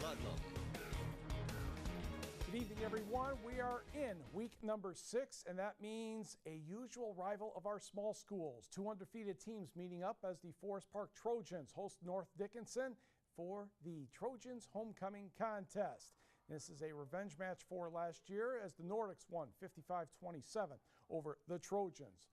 Ludlow. Good evening, everyone. We are in week number 6, and that means a usual rival of our small schools. 2 undefeated teams meeting up as the Forest Park Trojans host North Dickinson for the Trojans homecoming contest. This is a revenge match for last year as the Nordics won 55-27 over the Trojans.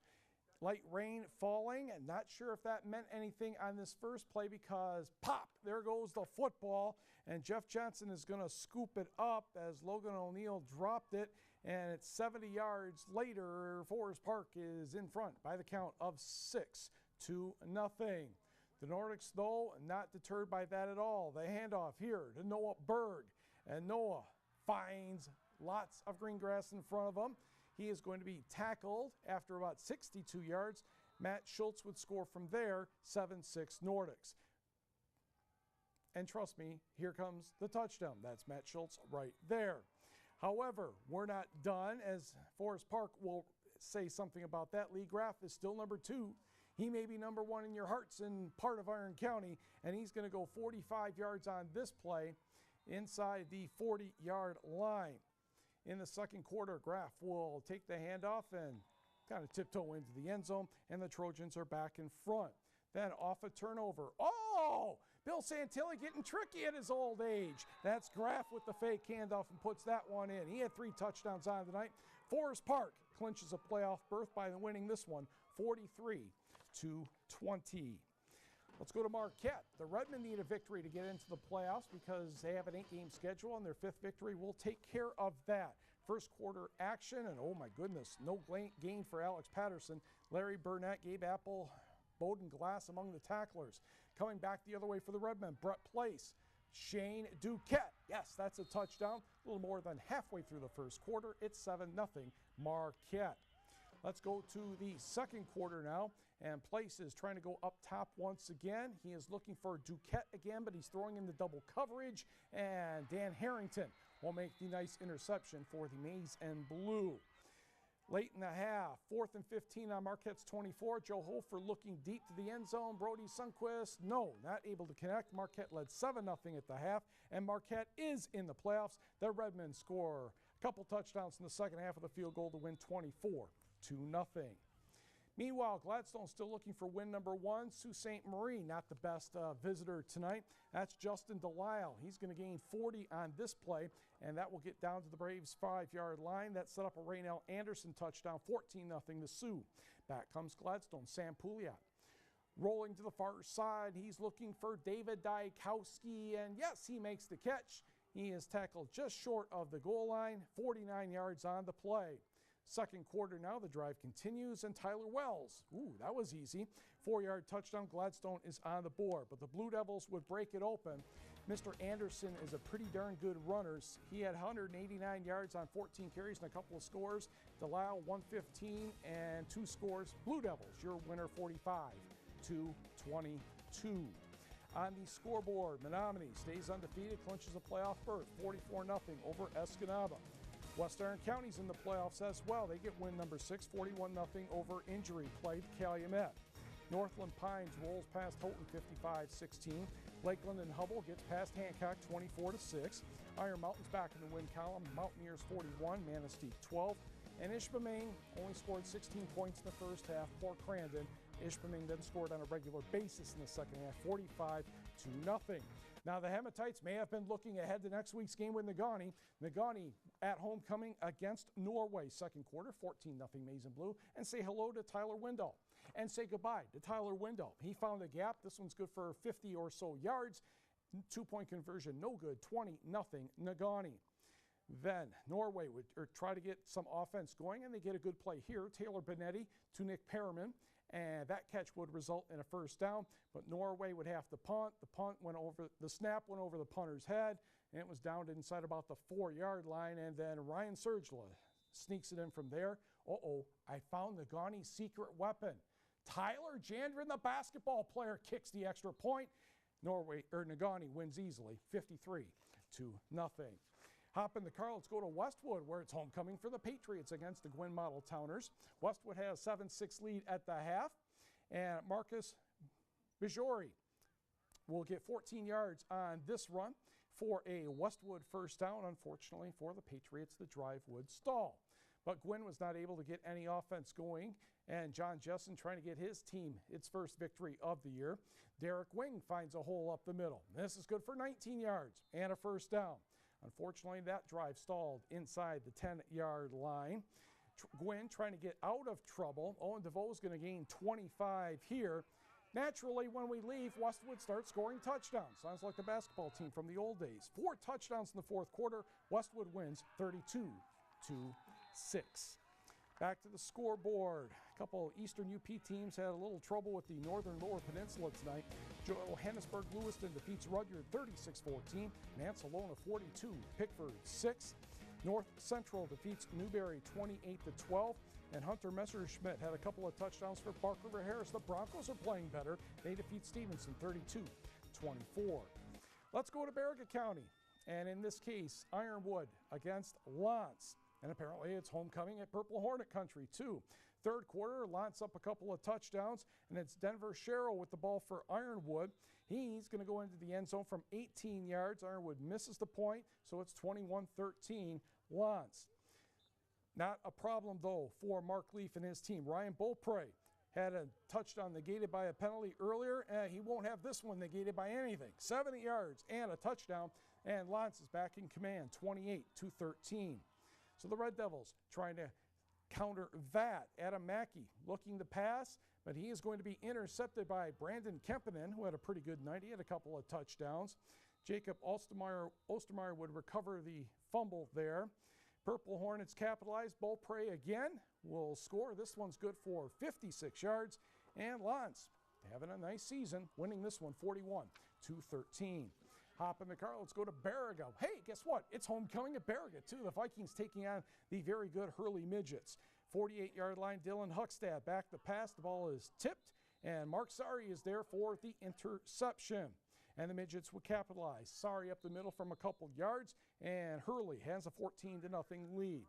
Light rain falling, and not sure if that meant anything on this first play because pop, there goes the football, and Jeff Johnson is going to scoop it up as Logan O'Neill dropped it, and it's 70 yards later. Forest Park is in front by the count of 6-0. The Nordics, though, not deterred by that at all. The handoff here to Noah Berg, and Noah finds lots of green grass in front of him. He is going to be tackled after about 62 yards. Matt Schultz would score from there, 7-6 Nordics. And trust me, here comes the touchdown. That's Matt Schultz right there. However, we're not done, as Forest Park will say something about that. Lee Graff is still number 2. He may be number 1 in your hearts in part of Iron County, and he's going to go 45 yards on this play inside the 40-yard line. In the second quarter, Graff will take the handoff and kind of tiptoe into the end zone, and the Trojans are back in front. Then off a turnover. Oh, Bill Santilli getting tricky at his old age. That's Graff with the fake handoff and puts that one in. He had 3 touchdowns on the night. Forest Park clinches a playoff berth by winning this one 43-20. Let's go to Marquette. The Redmen need a victory to get into the playoffs because they have an 8-game schedule, and their 5th victory will take care of that. First quarter action, and oh my goodness, no gain for Alex Patterson. Larry Burnett, Gabe Apple, Bowden Glass among the tacklers. Coming back the other way for the Redmen, Brett Place, Shane Duquette. Yes, that's a touchdown. A little more than halfway through the first quarter. It's 7-0 Marquette. Let's go to the second quarter now, and Place is trying to go up top once again. He is looking for Duquette again, but he's throwing in the double coverage, and Dan Harrington will make the nice interception for the Maize and Blue. Late in the half, 4th and 15 on Marquette's 24. Joe Hofer looking deep to the end zone. Brody Sundquist, no, not able to connect. Marquette led 7-0 at the half, and Marquette is in the playoffs. The Redmen score a couple touchdowns in the second half of the field goal to win 24-0. Meanwhile, Gladstone still looking for win number 1. Sault Ste. Marie, not the best visitor tonight. That's Justin Delisle. He's going to gain 40 on this play, and that will get down to the Braves' 5-yard line. That set up a Raynell Anderson touchdown, 14-0 to Sioux. Back comes Gladstone. Sam Pouliot rolling to the far side. He's looking for David Dykowski, and yes, he makes the catch. He is tackled just short of the goal line, 49 yards on the play. Second quarter now, the drive continues, and Tyler Wells, ooh, that was easy. 4-yard touchdown. Gladstone is on the board, but the Blue Devils would break it open. Mr. Anderson is a pretty darn good runner. He had 189 yards on 14 carries and a couple of scores. Delisle 115 and 2 scores. Blue Devils, your winner, 45-22. On the scoreboard, Menomonee stays undefeated, clinches a playoff berth, 44-0 over Escanaba. West Iron County's in the playoffs as well. They get win number 6, 41-0 over injury played Calumet. Northland Pines rolls past Houghton 55-16. Lakeland and Hubble gets past Hancock 24-6. Iron Mountain's back in the win column. Mountaineers 41, Manistee 12. And Ishpeming only scored 16 points in the first half. Port Crandon. Ishpeming then scored on a regular basis in the second half, 45-0. Now the Hematites may have been looking ahead to next week's game with Gani. Gani at homecoming against Norway. Second quarter, 14-0 Maize and Blue. And say hello to Tyler Windall. And say goodbye to Tyler Windall. He found a gap. This one's good for 50 or so yards. 2-point conversion, no good, 20-0 Nagani. Then Norway would try to get some offense going, and they get a good play here. Taylor Benetti to Nick Perriman, and that catch would result in a first down, but Norway would have to punt. The snap went over the punter's head, and it was down to inside about the 4-yard line, and then Ryan Sergela sneaks it in from there. I found the Gani's secret weapon. Tyler Jandrin, the basketball player, kicks the extra point. Gani wins easily, 53-0. Hop in the car, let's go to Westwood, where it's homecoming for the Patriots against the Gwyn Model Towners. Westwood has a 7-6 lead at the half, and Marcus Bijori will get 14 yards on this run. for a Westwood first down. Unfortunately for the Patriots, the drive would stall. But Gwyn was not able to get any offense going, and John Jessen trying to get his team its first victory of the year. Derek Wing finds a hole up the middle. This is good for 19 yards and a first down. Unfortunately, that drive stalled inside the 10-yard line. Gwyn trying to get out of trouble. Owen DeVoe is going to gain 25 here. Naturally, when we leave, Westwood starts scoring touchdowns. Sounds like the basketball team from the old days. 4 touchdowns in the fourth quarter. Westwood wins 32-6. Back to the scoreboard. A couple Eastern UP teams had a little trouble with the Northern Lower Peninsula tonight. Johannesburg-Lewiston defeats Rudyard 36-14. Mansalona 42, Pickford 6. North Central defeats Newberry 28-12. And Hunter Messerschmidt had a couple of touchdowns for Park River Harris. The Broncos are playing better. They defeat Stevenson 32-24. Let's go to Baraga County. And in this case, Ironwood against Lance. And apparently it's homecoming at Purple Hornet Country, too. Third quarter, Lance up a couple of touchdowns, and it's Denver Sherrill with the ball for Ironwood. He's going to go into the end zone from 18 yards. Ironwood misses the point, so it's 21-13 Lance. Not a problem, though, for Mark Leaf and his team. Ryan Beaupre had a touchdown negated by a penalty earlier, and he won't have this one negated by anything. 70 yards and a touchdown, and Lance is back in command, 28-13. So the Red Devils trying to counter that. Adam Mackey looking to pass, but he is going to be intercepted by Brandon Kempinen, who had a pretty good night. He had a couple of touchdowns. Jacob Ostermeyer would recover the fumble there. Purple Hornets capitalized. Beaupre again will score. This one's good for 56 yards. And Lance having a nice season, winning this one 41-13. Hop in the car, let's go to Baraga. Hey, guess what? It's homecoming at Baraga, too. The Vikings taking on the very good Hurley Midgets. 48-yard line, Dylan Huckstad back to pass. The ball is tipped, and Mark Sari is there for the interception. And the Midgets would capitalize. Sari up the middle from a couple yards, and Hurley has a 14-0 lead.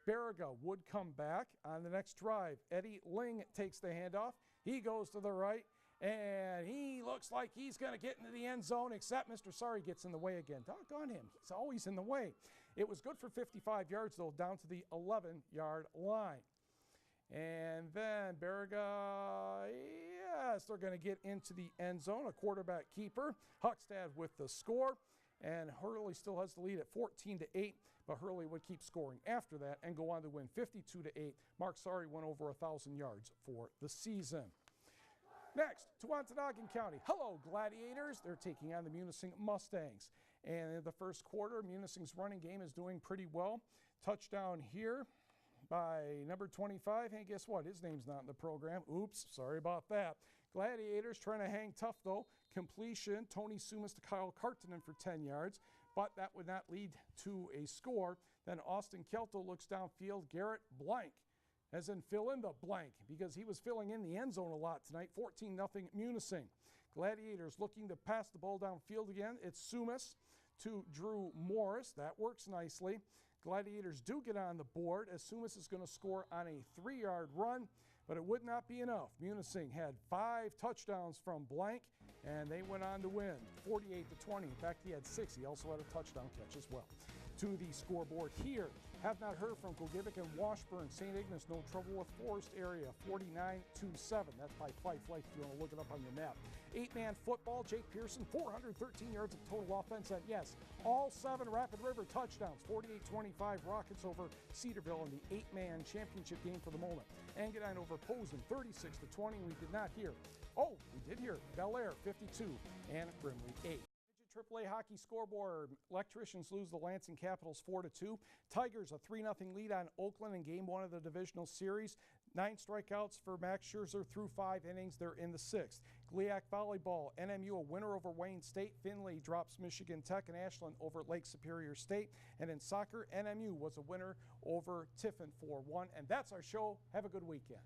Baraga would come back on the next drive. Eddie Ling takes the handoff. He goes to the right. And he looks like he's going to get into the end zone, except Mr. Sari gets in the way again. Doggone him. He's always in the way. It was good for 55 yards, though, down to the 11-yard line. And then Baraga, yes, they're going to get into the end zone. A quarterback keeper. Huckstad with the score. And Hurley still has the lead at 14-8, but Hurley would keep scoring after that and go on to win 52-8. Mark Sari went over 1,000 yards for the season. Next, to Ontonagon County. Hello, Gladiators. They're taking on the Immunising Mustangs. And in the first quarter, Immunising's running game is doing pretty well. Touchdown here by number 25. Hey, guess what? His name's not in the program. Oops, sorry about that. Gladiators trying to hang tough, though. Completion, Tony Sumas to Kyle Kartinen for 10 yards. But that would not lead to a score. Then Austin Kelto looks downfield. Garrett Blank, as in fill in the blank, because he was filling in the end zone a lot tonight. 14-0 Immunising. Gladiators looking to pass the ball downfield again. It's Sumas to Drew Morris. That works nicely. Gladiators do get on the board as Sumas is going to score on a 3-yard run, but it would not be enough. Immunising had 5 touchdowns from Blank, and they went on to win 48-20. In fact, he had 6. He also had a touchdown catch as well. To the scoreboard here. Have not heard from Gogebic and Washburn. St. Ignace, no trouble with Forest area, 49-7. That's by Fife Lake if you want to look it up on your map. 8-man football, Jake Pearson, 413 yards of total offense. And yes, all 7 Rapid River touchdowns. 48-25 Rockets over Cedarville in the 8-man championship game for the moment. Engadine over Posen, 36-20. We did not hear. Oh, we did hear. Bel Air, 52, and Brimley, 8. AAA hockey scoreboard. Electricians lose the Lansing Capitals 4-2. Tigers a 3-0 lead on Oakland in game 1 of the divisional series. 9 strikeouts for Max Scherzer through 5 innings. They're in the 6th. GLIAC volleyball. NMU a winner over Wayne State. Finley drops Michigan Tech, and Ashland over Lake Superior State. And in soccer, NMU was a winner over Tiffin 4-1. And that's our show. Have a good weekend.